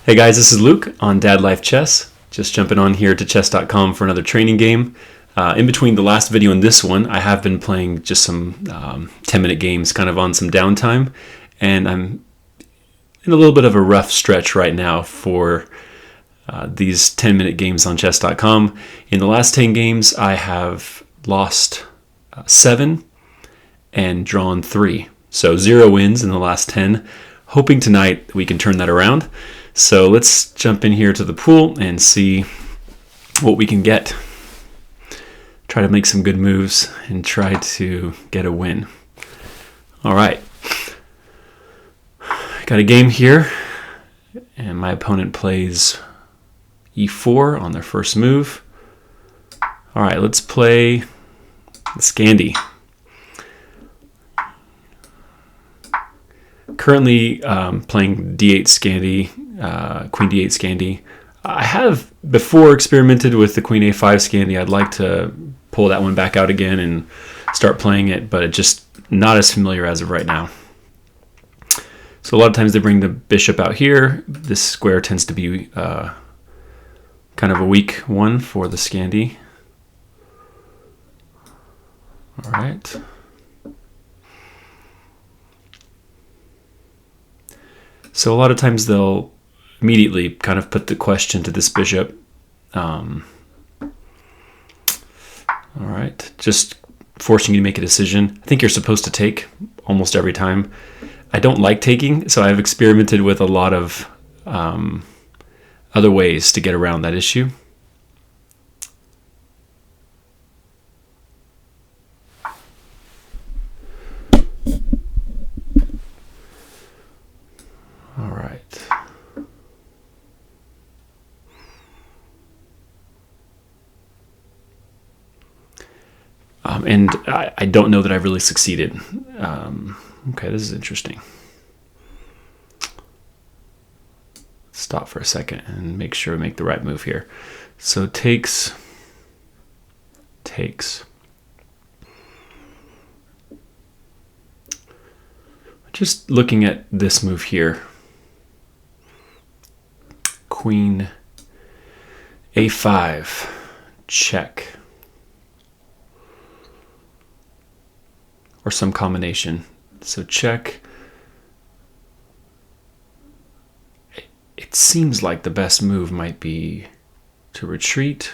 Hey guys, this is Luke on Dad Life Chess. Just jumping on here to chess.com for another training game. In between the last video and this one, I have been playing just some 10-minute games kind of on some downtime. And I'm in a little bit of a rough stretch right now for these 10-minute games on chess.com. In the last 10 games, I have lost 7 and drawn 3. So 0 wins in the last 10. Hoping tonight we can turn that around. So let's jump in here to the pool and see what we can get. Try to make some good moves and try to get a win. All right. Got a game here, and my opponent plays e4 on their first move. All right, let's play Scandi. Currently playing d8 Scandi, queen d8 Scandi. I have before experimented with the queen a5 Scandi. I'd like to pull that one back out again and start playing it, but it's just not as familiar as of right now. So a lot of times they bring the bishop out here. This square tends to be kind of a weak one for the Scandi. All right. So a lot of times they'll immediately kind of put the question to this bishop. All right, just forcing you to make a decision. I think you're supposed to take almost every time. I don't like taking, so I've experimented with a lot of other ways to get around that issue. All right. And I don't know that I've really succeeded. Okay, this is interesting. Stop for a second and make sure we make the right move here. So takes. Just looking at this move here. Queen a5, check. Or some combination. So check. It seems like the best move might be to retreat.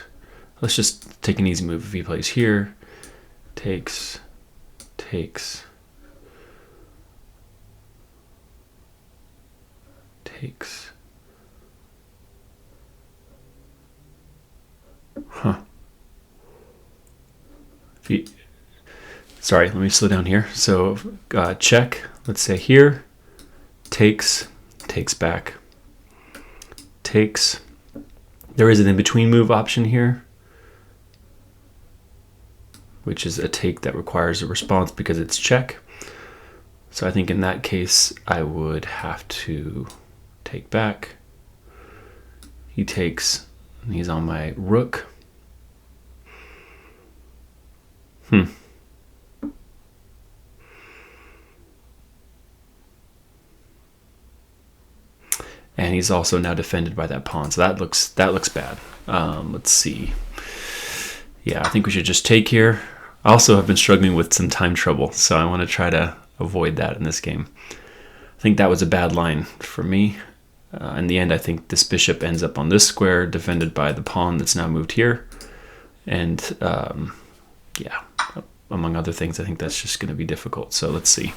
Let's just take an easy move. If he plays here, takes. Huh. Sorry, let me slow down here. So check, let's say here, takes back, takes. There is an in-between move option here, which is a take that requires a response because it's check. So I think in that case, I would have to take back. He takes, and he's on my rook. And he's also now defended by that pawn, so that looks bad. Let's see. Yeah, I think we should just take here. I also have been struggling with some time trouble, so I want to try to avoid that in this game. I think that was a bad line for me. In the end, I think this bishop ends up on this square, defended by the pawn that's now moved here. And yeah, among other things, I think that's just going to be difficult. So let's see.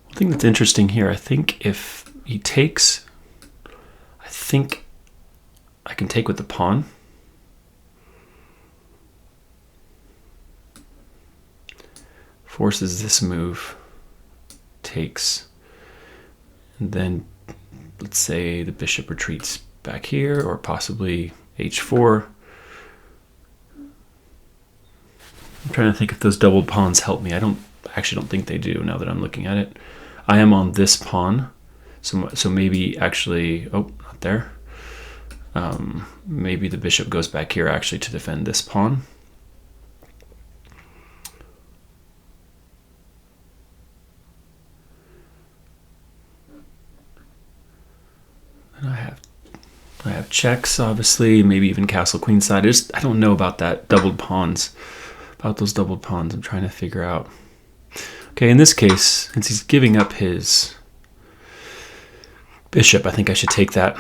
I think that's interesting here. I think if he takes, I think I can take with the pawn. Forces this move, takes, and then let's say the bishop retreats back here, or possibly h4. I'm trying to think if those doubled pawns help me. I actually don't think they do now that I'm looking at it. I am on this pawn, so maybe actually, oh, not there. Maybe the bishop goes back here actually to defend this pawn. And I have checks, obviously, maybe even castle queenside. I don't know about that doubled pawns. About those doubled pawns, I'm trying to figure out. Okay, in this case, since he's giving up his bishop, I think I should take that.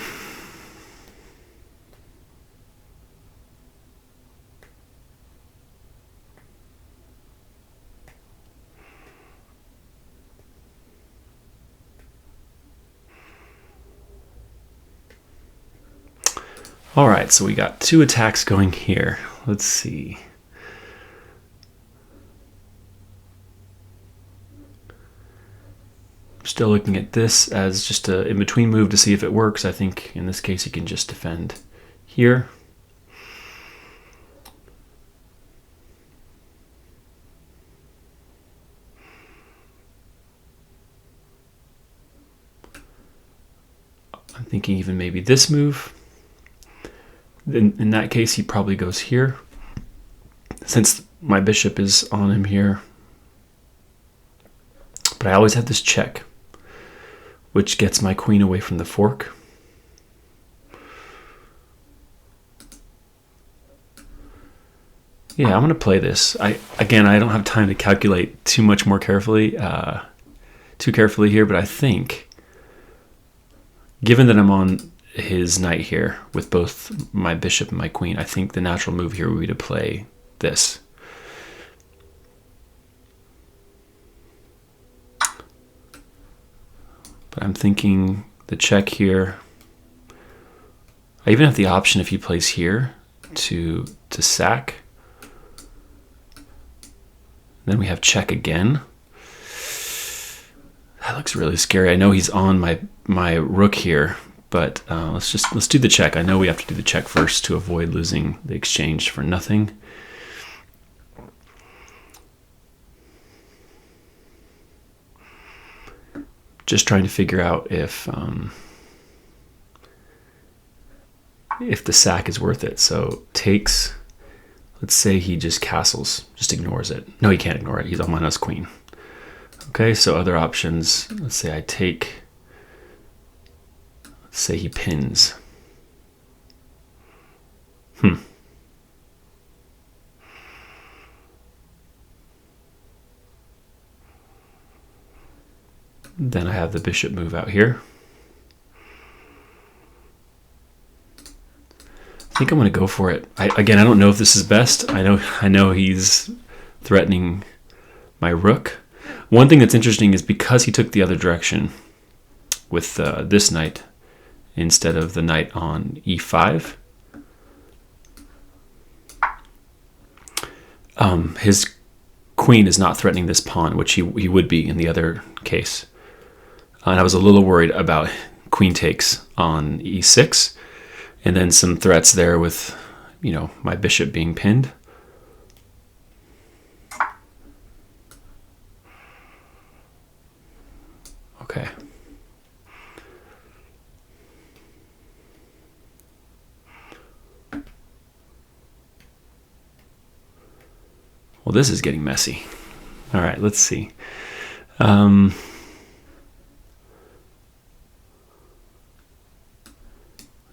All right, so we got 2 attacks going here. Let's see. I'm still looking at this as just an in-between move to see if it works. I think in this case he can just defend here. I'm thinking even maybe this move. In that case, he probably goes here. Since my bishop is on him here. But I always have this check, which gets my queen away from the fork. Yeah, I'm going to play this. Again, I don't have time to calculate too much more carefully, here, but I think, given that I'm on his knight here with both my bishop and my queen, I think the natural move here would be to play this. But I'm thinking the check here. I even have the option if he plays here to sack. Then we have check again. That looks really scary. I know he's on my rook here. But let's do the check. I know we have to do the check first to avoid losing the exchange for nothing. Just trying to figure out if the sack is worth it. So takes. Let's say he just castles, just ignores it. No, he can't ignore it. He's on minus queen. Okay, so other options. Let's say I take. Say he pins. Then I have the bishop move out here. I think I'm going to go for it. Again, I don't know if this is best. I know he's threatening my rook. One thing that's interesting is because he took the other direction with this knight, instead of the knight on e5. His queen is not threatening this pawn, which he would be in the other case. And I was a little worried about queen takes on e6, and then some threats there with, my bishop being pinned. Okay. Well, this is getting messy. All right, let's see.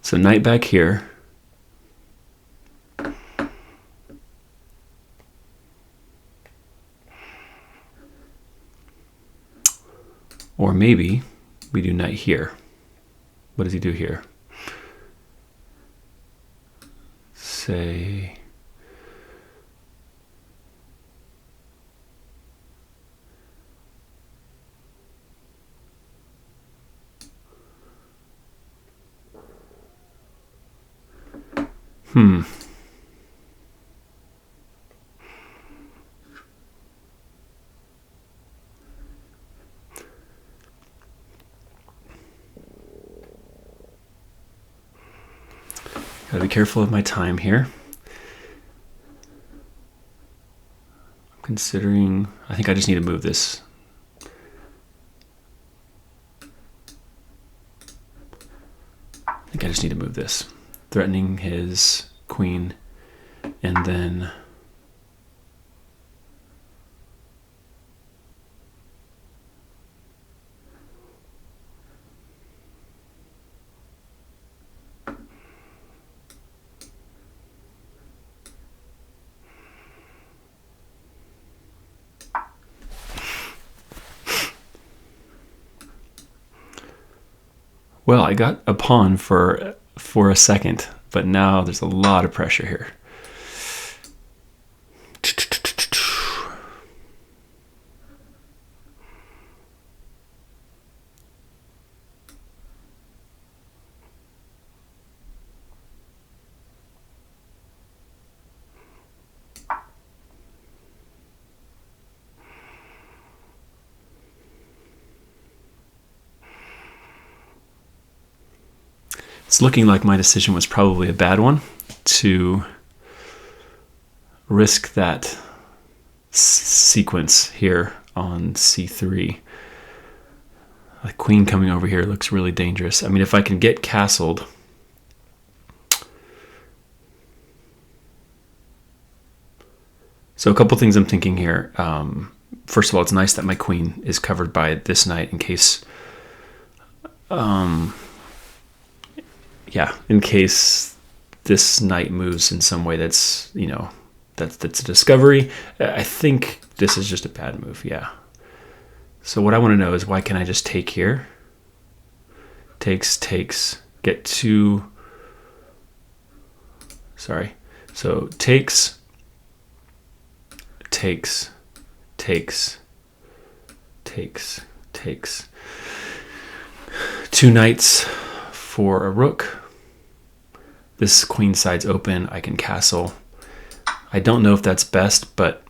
So knight back here. Or maybe we do knight here. What does he do here? Say... Gotta be careful of my time here. I'm considering, I think I just need to move this. I think I just need to move this. threatening his queen, and then well, I got a pawn for a second, but now there's a lot of pressure here. It's looking like my decision was probably a bad one to risk that sequence here on c3. The queen coming over here looks really dangerous. I mean, if I can get castled, so a couple things I'm thinking here. First of all, it's nice that my queen is covered by this knight in case in case this knight moves in some way that's, you know, that's a discovery. I think this is just a bad move, yeah. So what I want to know is, why can't I just take here? Takes, get two, sorry. So takes, two knights for a rook. This queen side's open. I can castle. I don't know if that's best, but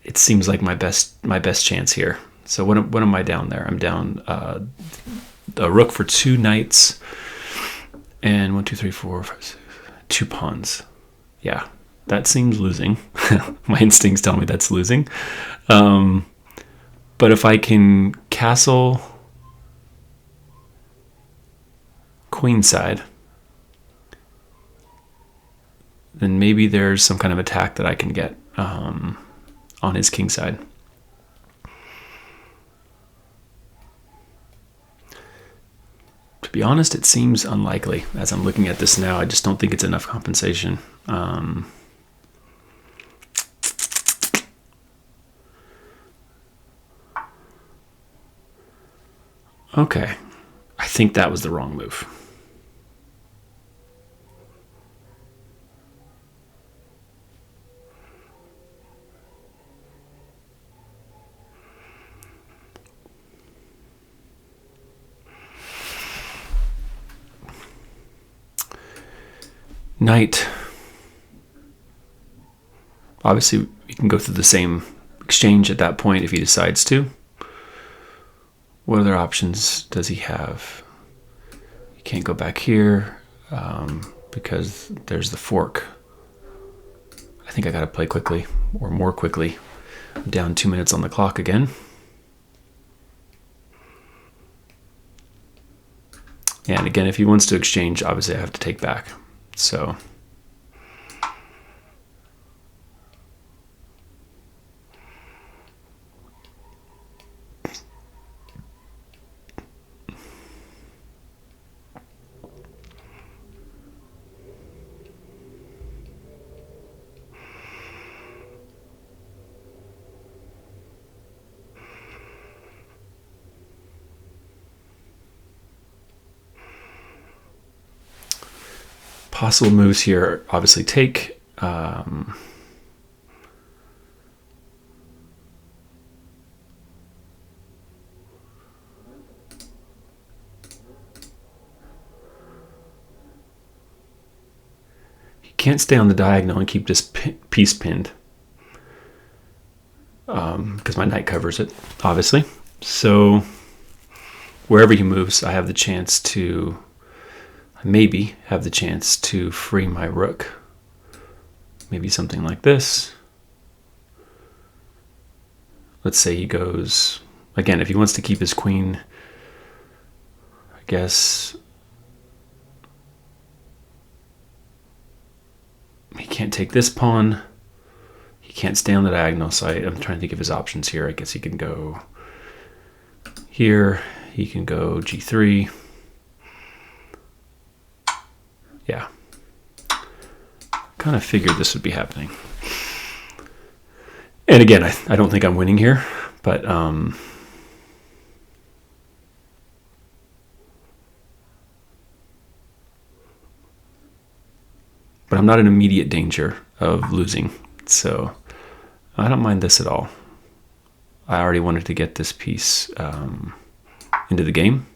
it seems like my best chance here. So what am I down there? I'm down a rook for two knights, and 1, 2, 3, 4, 5, 6, 2 pawns. Yeah, that seems losing. My instincts tell me that's losing. But if I can castle queenside, then maybe there's some kind of attack that I can get on his kingside. To be honest, it seems unlikely. As I'm looking at this now, I just don't think it's enough compensation. Okay, I think that was the wrong move. Knight. Obviously, you can go through the same exchange at that point if he decides to. What other options does he have? You can't go back here because there's the fork. I think I gotta play quickly, or more quickly. I'm down 2 minutes on the clock again. And again, if he wants to exchange, obviously I have to take back. So possible moves here, obviously take. He can't stay on the diagonal and keep this piece pinned because my knight covers it, obviously. So wherever he moves, I have the chance to maybe have the chance to free my rook. Maybe something like this. Let's say he goes again, if he wants to keep his queen, I guess he can't take this pawn. He can't stay on the diagonal, so I'm trying to think of his options here. I guess he can go here. He can go g3. Yeah. Kind of figured this would be happening. And again, I don't think I'm winning here, but I'm not in immediate danger of losing, so I don't mind this at all. I already wanted to get this piece into the game.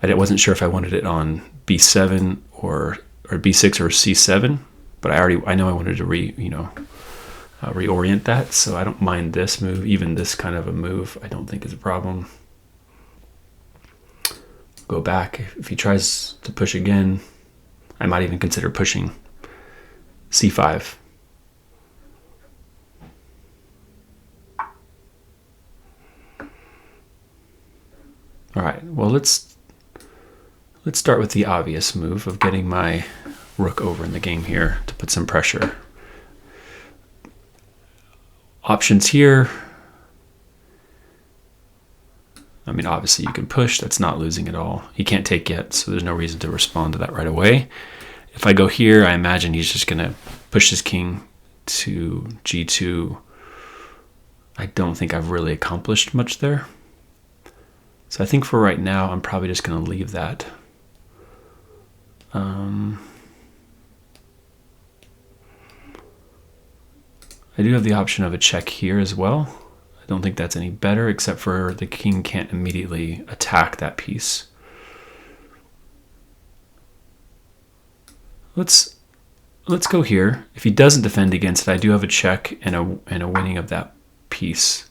I wasn't sure if I wanted it on b7 or b6 or c7, but I know I wanted to reorient that, so I don't mind this move. Even this kind of a move I don't think is a problem. Go back. If he tries to push again, I might even consider pushing c5. All right, well, let's start with the obvious move of getting my rook over in the game here to put some pressure. Options here. I mean, obviously you can push. That's not losing at all. He can't take yet, so there's no reason to respond to that right away. If I go here, I imagine he's just going to push his king to g2. I don't think I've really accomplished much there. So I think for right now, I'm probably just going to leave that. I do have the option of a check here as well. I don't think that's any better, except for the king can't immediately attack that piece. Let's go here. If he doesn't defend against it, I do have a check and a winning of that piece.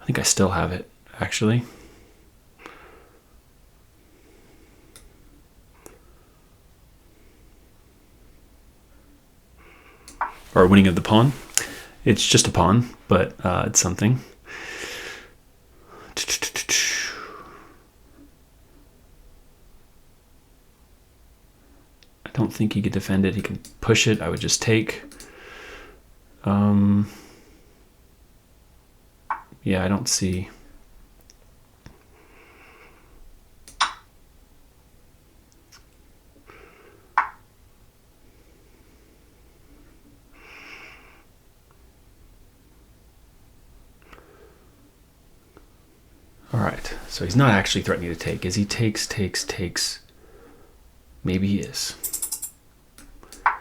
I think I still have it, actually. Or winning of the pawn. It's just a pawn, but it's something. I don't think he could defend it. He can push it. I would just take. Yeah, I don't see. All right, so he's not actually threatening to take. Is he takes? Maybe he is. All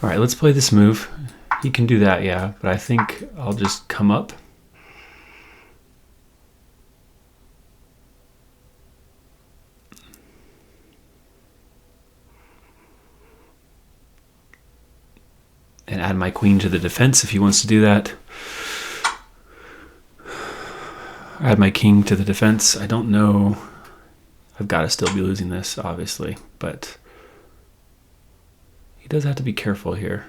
right, let's play this move. He can do that, yeah, but I think I'll just come up. And add my queen to the defense if he wants to do that. Add my king to the defense. I don't know. I've got to still be losing this, obviously, but he does have to be careful here.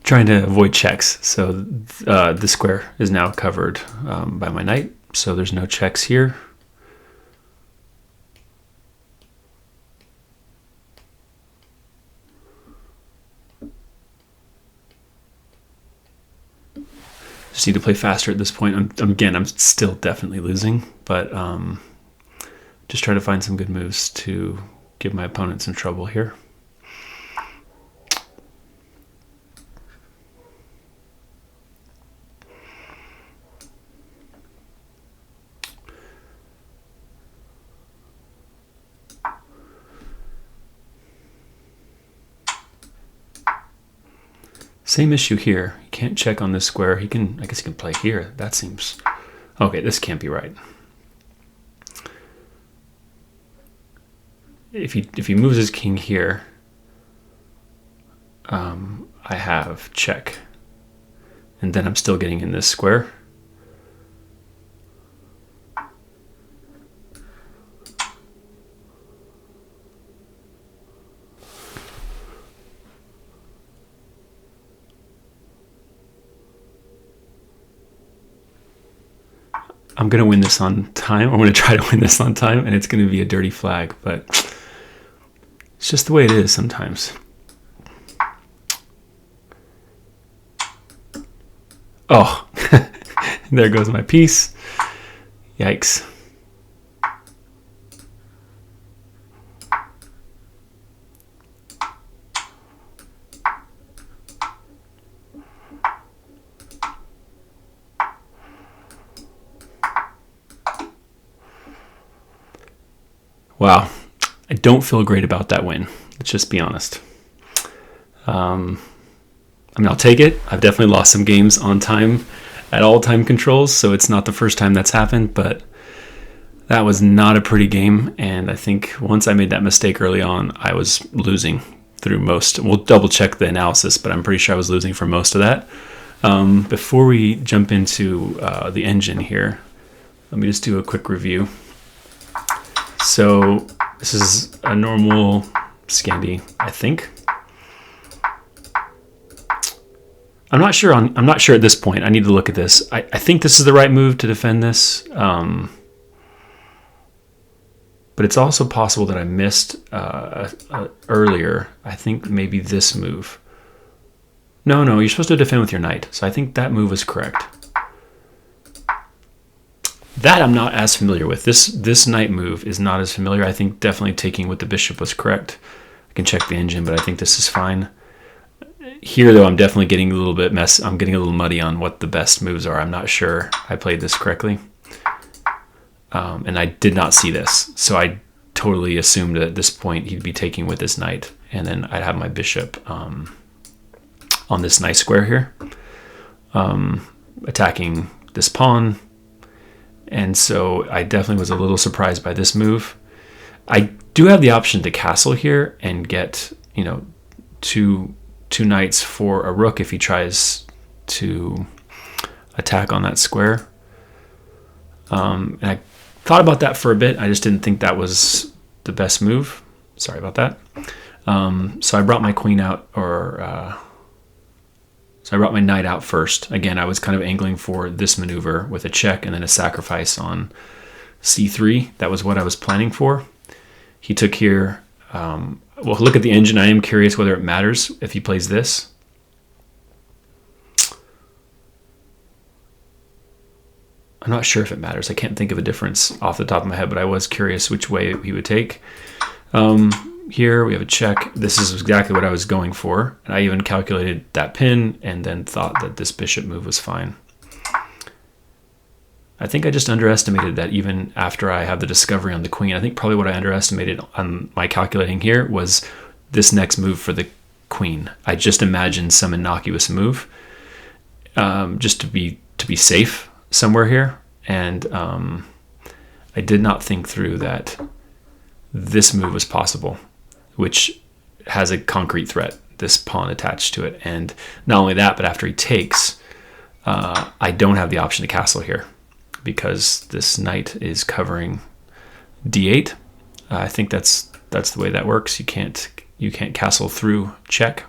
Trying to avoid checks, so this square is now covered by my knight, so there's no checks here. Just need to play faster at this point. I'm still definitely losing, but just try to find some good moves to give my opponent some trouble here. Same issue here. He can't check on this square. He can, I guess he can play here. That seems Okay, this can't be right. If he moves his king here, I have check. And then I'm still getting in this square. I'm going to win this on time. I'm going to try to win this on time, and it's going to be a dirty flag, but it's just the way it is sometimes. Oh, there goes my piece. Yikes. Wow, I don't feel great about that win. Let's just be honest. I mean, I'll take it. I've definitely lost some games on time at all time controls, so it's not the first time that's happened, but that was not a pretty game, and I think once I made that mistake early on, I was losing through most. We'll double check the analysis, but I'm pretty sure I was losing for most of that. Before we jump into the engine here, let me just do a quick review. So this is a normal Scandi, I think. I'm not sure at this point. I need to look at this. I think this is the right move to defend this. But it's also possible that I missed earlier. I think maybe this move. No, you're supposed to defend with your knight. So I think that move was correct. That I'm not as familiar with. This knight move is not as familiar. I think definitely taking with the bishop was correct. I can check the engine, but I think this is fine. Here, though, I'm definitely getting a little bit I'm getting a little muddy on what the best moves are. I'm not sure I played this correctly. And I did not see this. So I totally assumed that at this point he'd be taking with his knight. And then I'd have my bishop on this nice square here. Attacking this pawn. And so I definitely was a little surprised by this move. I do have the option to castle here and get, two knights for a rook if he tries to attack on that square. And I thought about that for a bit. I just didn't think that was the best move. Sorry about that. So I brought my queen out, so I brought my knight out first. Again, I was kind of angling for this maneuver with a check and then a sacrifice on c3. That was what I was planning for. He took here. Well, look at the engine. I am curious whether it matters if he plays this. I'm not sure if it matters. I can't think of a difference off the top of my head, but I was curious which way he would take. Here we have a check. This is exactly what I was going for. And I even calculated that pin and then thought that this bishop move was fine. I think I just underestimated that even after I have the discovery on the queen. I think probably what I underestimated on my calculating here was this next move for the queen. I just imagined some innocuous move just to be safe somewhere here. And I did not think through that this move was possible, which has a concrete threat, this pawn attached to it. And not only that, but after he takes, I don't have the option to castle here because this knight is covering d8. I think that's the way that works. You can't castle through check.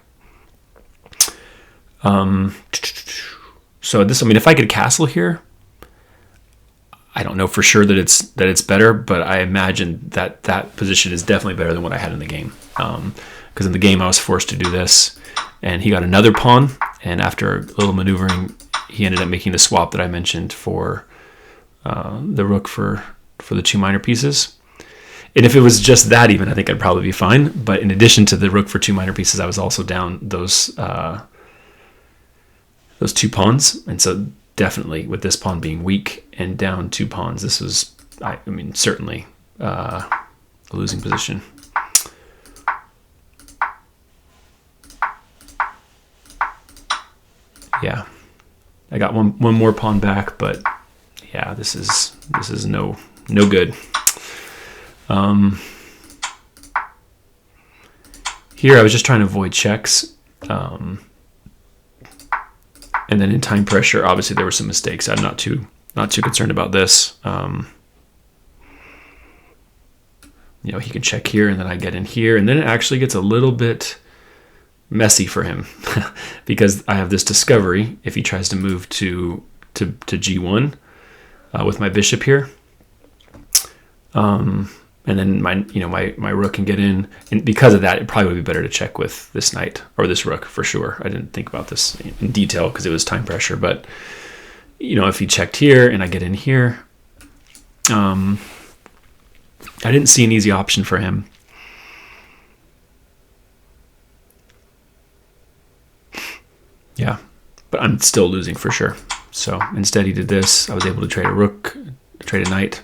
So this, I mean, if I could castle here, I don't know for sure that it's better, but I imagine that position is definitely better than what I had in the game. Because in the game I was forced to do this, and he got another pawn, and after a little maneuvering, he ended up making the swap that I mentioned for the rook for the two minor pieces. And if it was just that, even I think I'd probably be fine. But in addition to the rook for two minor pieces, I was also down those two pawns, and so definitely with this pawn being weak and down two pawns, this was, I mean, certainly a losing position. Yeah, I got one more pawn back, but yeah, this is no good. Here I was just trying to avoid checks. And then in time pressure, obviously there were some mistakes. I'm not too concerned about this. You know, he can check here, and then I get in here, and then it actually gets a little bit messy for him because I have this discovery. If he tries to move to G1 with my bishop here, and then my rook can get in, and because of that, it probably would be better to check with this knight or this rook for sure. I didn't think about this in detail because it was time pressure, but you know, if he checked here and I get in here, I didn't see an easy option for him. Yeah, but I'm still losing for sure. So instead he did this. I was able to trade a rook, trade a knight.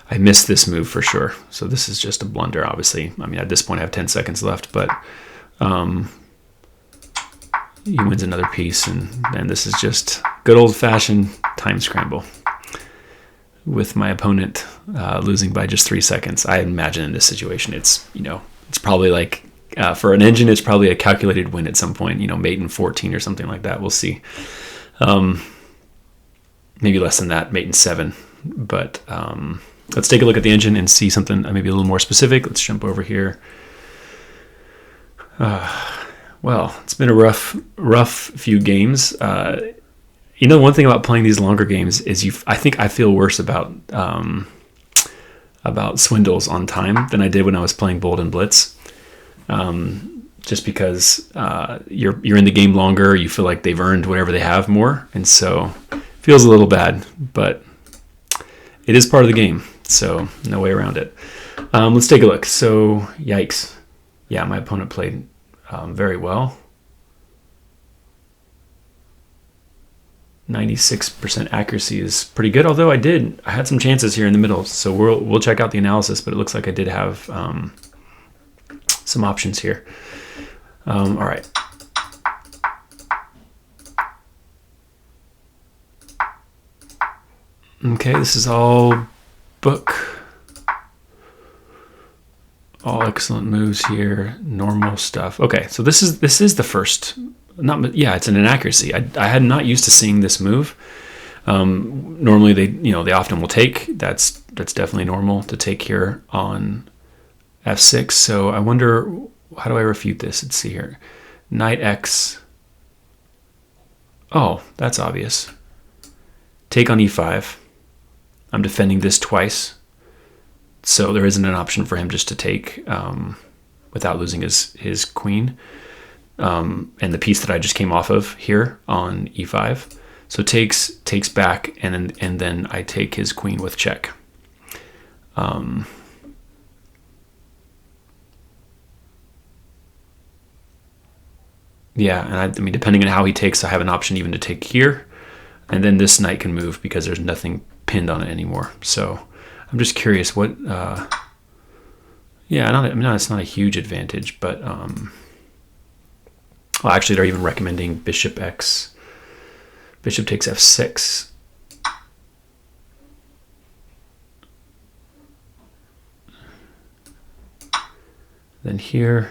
I missed this move for sure. So this is just a blunder, obviously. I mean, at this point I have 10 seconds left, but he wins another piece, and then this is just good old-fashioned time scramble with my opponent losing by just 3 seconds. I imagine in this situation, it's probably like, for an engine, it's probably a calculated win at some point, mate in 14 or something like that. We'll see. Maybe less than that, mate in 7. But let's take a look at the engine and see something maybe a little more specific. Let's jump over here. Well, it's been a rough few games. One thing about playing these longer games is I think I feel worse about swindles on time than I did when I was playing Bold and Blitz. Just because you're in the game longer, you feel like they've earned whatever they have more, and so it feels a little bad, but it is part of the game, so no way around it. Let's take a look. So, yikes. Yeah, my opponent played very well. 96% accuracy is pretty good, although I had some chances here in the middle, so we'll check out the analysis, but it looks like I did have some options here. All right. Okay, this is all book. All excellent moves here, normal stuff. Okay, so this is the first. It's an inaccuracy. I had not used to seeing this move. Normally they often will take. That's definitely normal to take here on f6. So I wonder, how do I refute this? Let's see here. Knight x. Oh, that's obvious. Take on e5. I'm defending this twice, so there isn't an option for him just to take without losing his queen. And the piece that I just came off of here on e5. So takes back, and then I take his queen with check. Yeah, and I mean, depending on how he takes, I have an option even to take here, and then this knight can move because there's nothing pinned on it anymore. So I'm just curious what. It's not a huge advantage, but well, actually, they're even recommending bishop x. Bishop takes f6. Then here.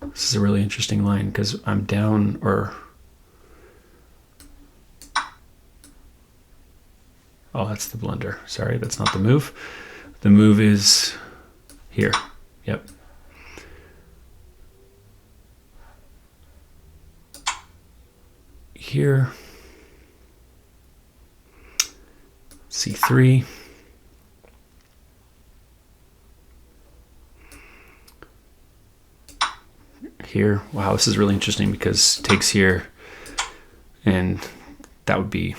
This is a really interesting line because I'm down, or oh, that's the blunder. Sorry, that's not the move. The move is here. Yep. Here. C3. Here. Wow, this is really interesting because takes here, and that would be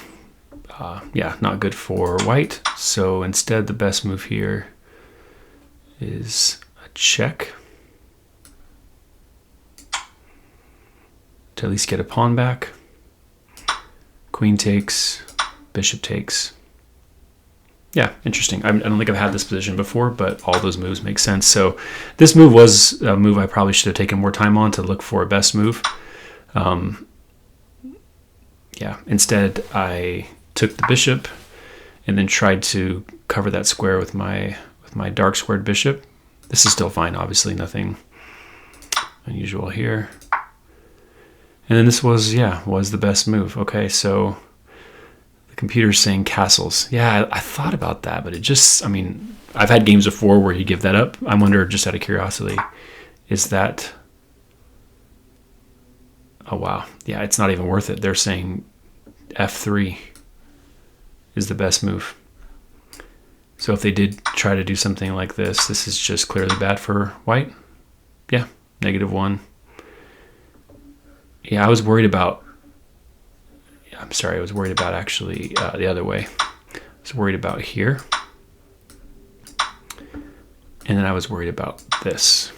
not good for white. So instead, the best move here is a check to at least get a pawn back. Queen takes, bishop takes. Yeah, interesting. I don't think I've had this position before, but all those moves make sense. So this move was a move I probably should have taken more time on to look for a best move. yeah, instead I took the bishop and then tried to cover that square with my dark squared bishop. This is still fine, obviously, nothing unusual here. And then this was the best move. Okay, so the computer's saying castles. Yeah, I thought about that, but it just, I mean, I've had games before where you give that up. I wonder, just out of curiosity, is that, oh wow, yeah, it's not even worth it. They're saying f3 is the best move. So if they did try to do something like this, this is just clearly bad for white. Yeah, -1. Yeah, I was worried about, I'm sorry, I was worried about actually the other way. I was worried about here. And then I was worried about this.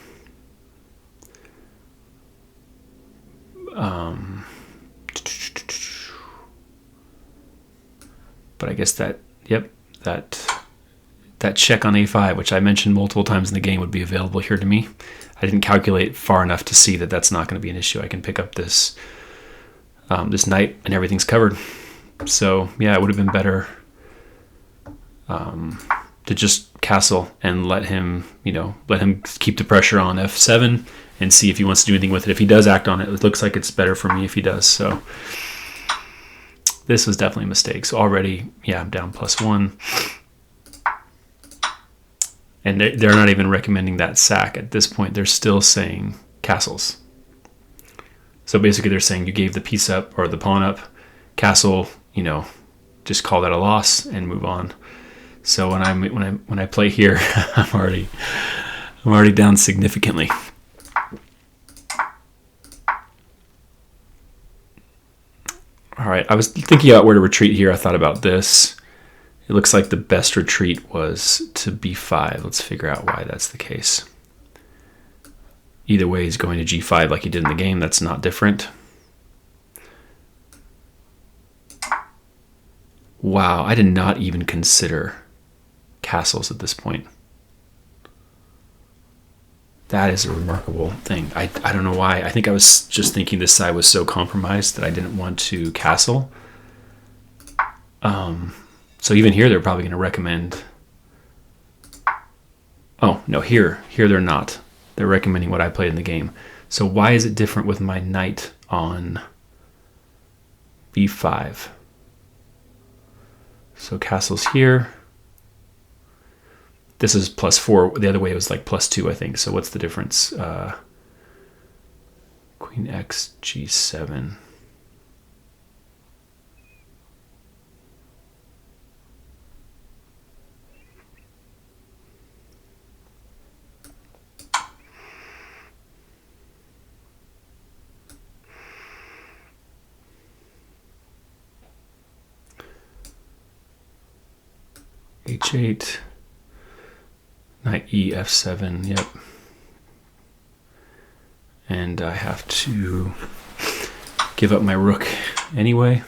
But I guess that, yep, that check on a5, which I mentioned multiple times in the game, would be available here to me. I didn't calculate far enough to see that that's not going to be an issue. I can pick up this this knight and everything's covered. So yeah, it would have been better to just castle and let him keep the pressure on f7 and see if he wants to do anything with it. If he does act on it, it looks like it's better for me if he does. So this was definitely a mistake. So already, yeah, I'm down +1. And they're not even recommending that sack at this point. They're still saying castles. So basically they're saying you gave the piece up or the pawn up, castle, just call that a loss and move on. So when I play here, I'm already down significantly. All right, I was thinking about where to retreat here. I thought about this. It looks like the best retreat was to b5. Let's figure out why that's the case. Either way, he's going to g5 like he did in the game. That's not different. Wow, I did not even consider castles at this point. That is a remarkable thing. I don't know why. I think I was just thinking this side was so compromised that I didn't want to castle. So even here, they're probably going to recommend... Oh, no, here they're not. They're recommending what I played in the game. So why is it different with my knight on b5? So castle's here. This is +4. The other way was like +2, I think. So what's the difference? Queen x, g7. h8, knight e, f7, yep. And I have to give up my rook anyway.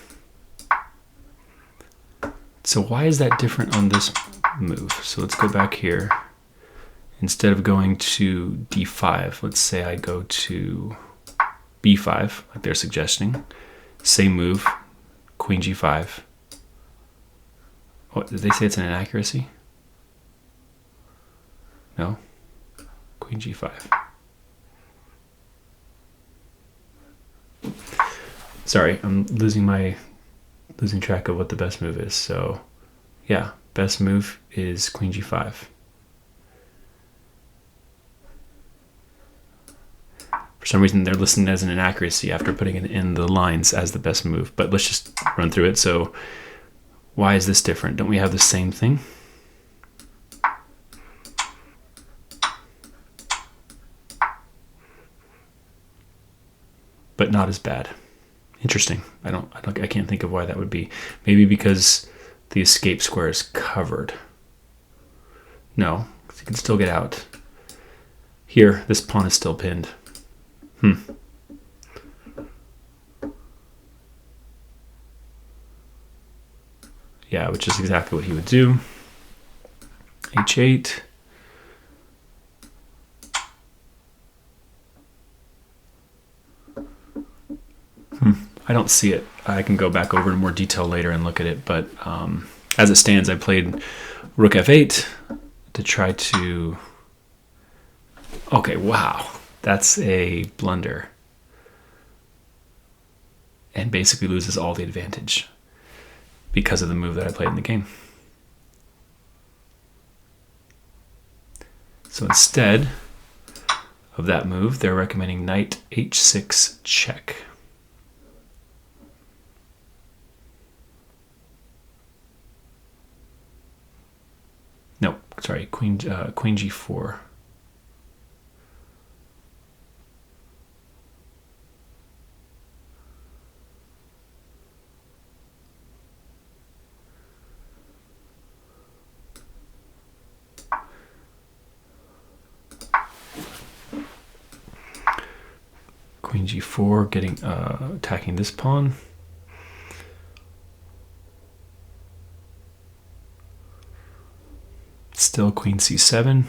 So why is that different on this move? So let's go back here. Instead of going to d5, let's say I go to b5, like they're suggesting. Same move, queen g5. What, did they say it's an inaccuracy? No? Queen g5. Sorry, I'm losing track of what the best move is. So yeah, best move is queen g5. For some reason, they're listing it as an inaccuracy after putting it in the lines as the best move. But let's just run through it. So why is this different? Don't we have the same thing? But not as bad. Interesting. I can't think of why that would be. Maybe because the escape square is covered. No, you can still get out. Here, this pawn is still pinned. Yeah, which is exactly what he would do. h8. I don't see it. I can go back over in more detail later and look at it, but as it stands, I played rook f8 to try to... Okay, wow, that's a blunder. And basically loses all the advantage because of the move that I played in the game. So instead of that move, they're recommending knight h6 check. No, sorry, queen g4. Queen g4, getting attacking this pawn. Still queen c7.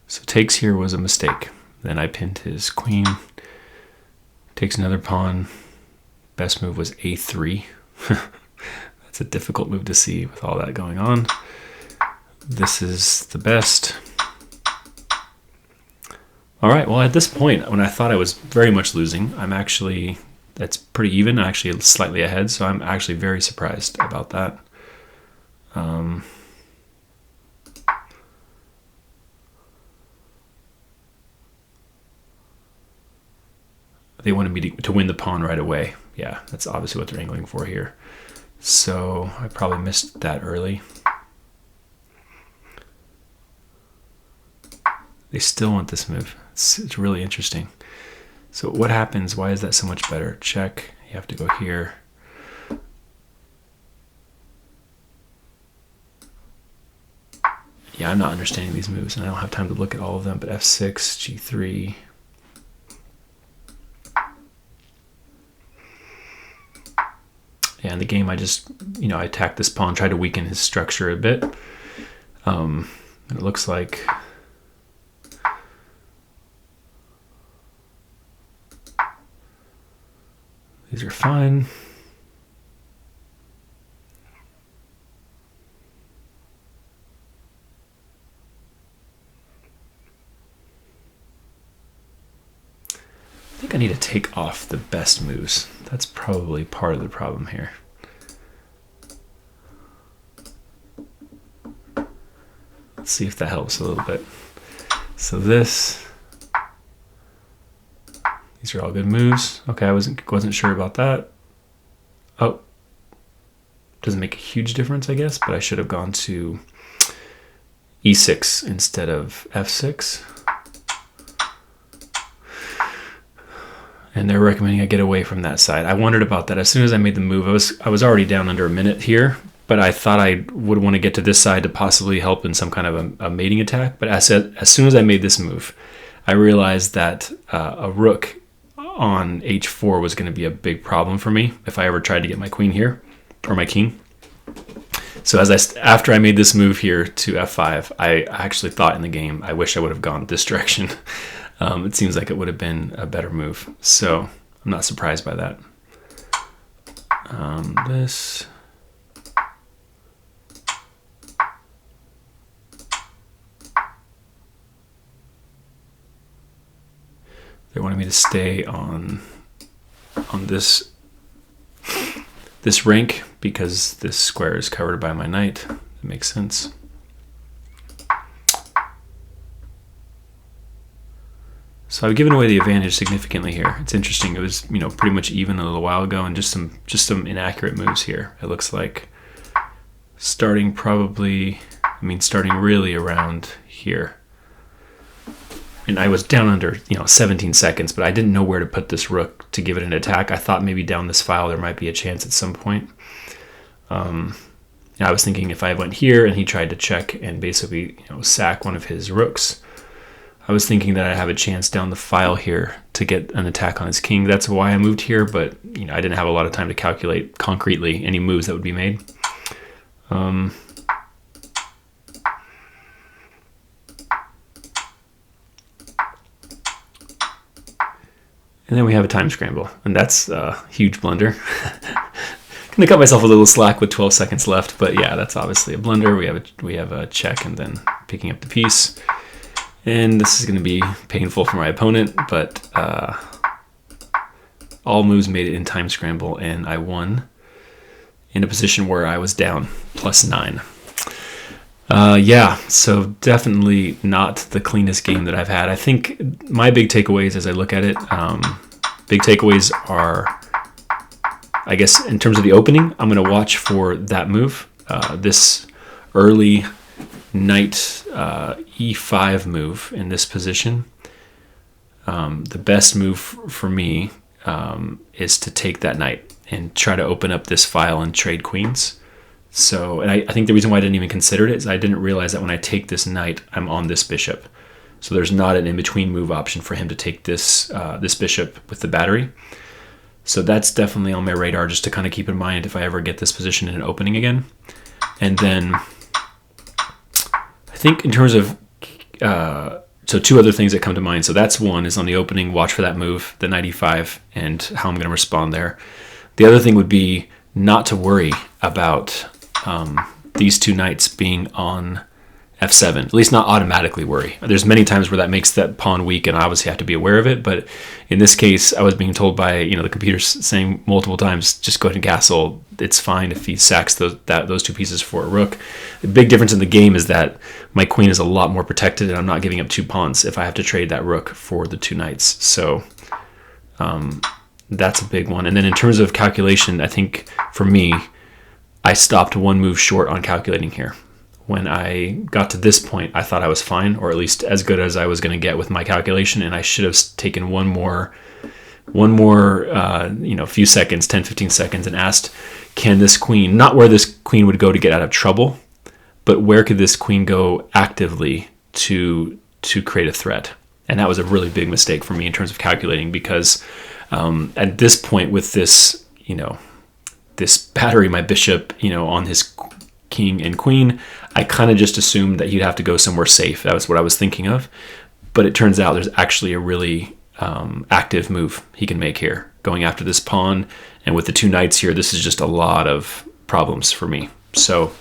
So takes here was a mistake. Then I pinned his queen. Takes another pawn. Best move was a3. It's a difficult move to see with all that going on. This is the best. All right, well, at this point, when I thought I was very much losing, that's pretty even, actually slightly ahead, so I'm actually very surprised about that. They wanted me to win the pawn right away. Yeah, that's obviously what they're angling for here. So I probably missed that early. They still want this move. It's really interesting. So what happens? Why is that so much better? Check. You have to go here. Yeah, I'm not understanding these moves, and I don't have time to look at all of them, but f6, g3. Yeah, in the game, I just, I attacked this pawn, tried to weaken his structure a bit. And it looks like these are fine. I think I need to take off the best moves. That's probably part of the problem here. Let's see if that helps a little bit. So these are all good moves. Okay, I wasn't sure about that. Oh, doesn't make a huge difference, I guess, but I should have gone to e6 instead of f6. And they're recommending I get away from that side. I wondered about that. As soon as I made the move, I was already down under a minute here, but I thought I would want to get to this side to possibly help in some kind of a mating attack. But as soon as I made this move, I realized that a rook on h4 was going to be a big problem for me if I ever tried to get my queen here, or my king. So after I made this move here to f5, I actually thought in the game, I wish I would have gone this direction. It seems like it would have been a better move. So I'm not surprised by that. This. They wanted me to stay on this rank because this square is covered by my knight. That makes sense. So I've given away the advantage significantly here. It's interesting. It was, pretty much even a little while ago, and just some inaccurate moves here. It looks like starting really around here. And I was down under, 17 seconds, but I didn't know where to put this rook to give it an attack. I thought maybe down this file there might be a chance at some point. I was thinking if I went here and he tried to check and basically, sack one of his rooks, I was thinking that I'd have a chance down the file here to get an attack on his king. That's why I moved here, but I didn't have a lot of time to calculate concretely any moves that would be made. And then we have a time scramble, and that's a huge blunder. Gonna cut myself a little slack with 12 seconds left, but yeah, that's obviously a blunder. We have a check and then picking up the piece. And this is gonna be painful for my opponent, but all moves made it in time scramble, and I won in a position where I was down +9. Yeah, so definitely not the cleanest game that I've had. I think my big takeaways as I look at it, big takeaways are, I guess in terms of the opening, I'm going to watch for that move, this early knight e5 move in this position. The best move for me is to take that knight and try to open up this file and trade queens. So, and I think the reason why I didn't even consider it is I didn't realize that when I take this knight, I'm on this bishop. So there's not an in-between move option for him to take this this bishop with the battery. So that's definitely on my radar, just to kind of keep in mind if I ever get this position in an opening again. And then I think in terms of, so two other things that come to mind. So that's one is on the opening, watch for that move, the knight e5, and how I'm going to respond there. The other thing would be not to worry about these two knights being on f7, at least not automatically worry. There's many times where that makes that pawn weak, and I obviously have to be aware of it, but in this case, I was being told by the computer saying multiple times, just go ahead and castle, it's fine if he sacks those two pieces for a rook. The big difference in the game is that my queen is a lot more protected, and I'm not giving up two pawns if I have to trade that rook for the two knights. So that's a big one. And then in terms of calculation, I think for me, I stopped one move short on calculating here. When I got to this point, I thought I was fine, or at least as good as I was going to get with my calculation, and I should have taken one more few seconds, 10, 15 seconds, and asked, can this queen, not where this queen would go to get out of trouble, but where could this queen go actively to create a threat? And that was a really big mistake for me in terms of calculating, because at this point with this, this battery, my bishop, on his king and queen, I kind of just assumed that he'd have to go somewhere safe. That was what I was thinking of. But it turns out there's actually a really active move he can make here, going after this pawn. And with the two knights here, this is just a lot of problems for me. So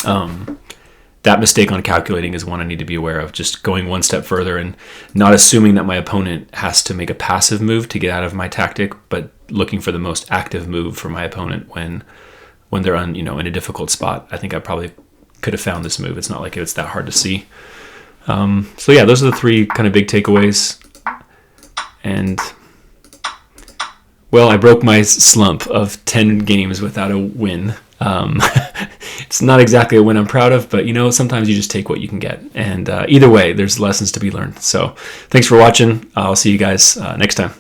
that mistake on calculating is one I need to be aware of, just going one step further and not assuming that my opponent has to make a passive move to get out of my tactic, but looking for the most active move for my opponent when they're in a difficult spot. I think I probably could have found this move. It's not like it's that hard to see. So yeah, those are the three kind of big takeaways. And well, I broke my slump of 10 games without a win. It's not exactly a win I'm proud of, but sometimes you just take what you can get. And either way, there's lessons to be learned. So thanks for watching. I'll see you guys next time.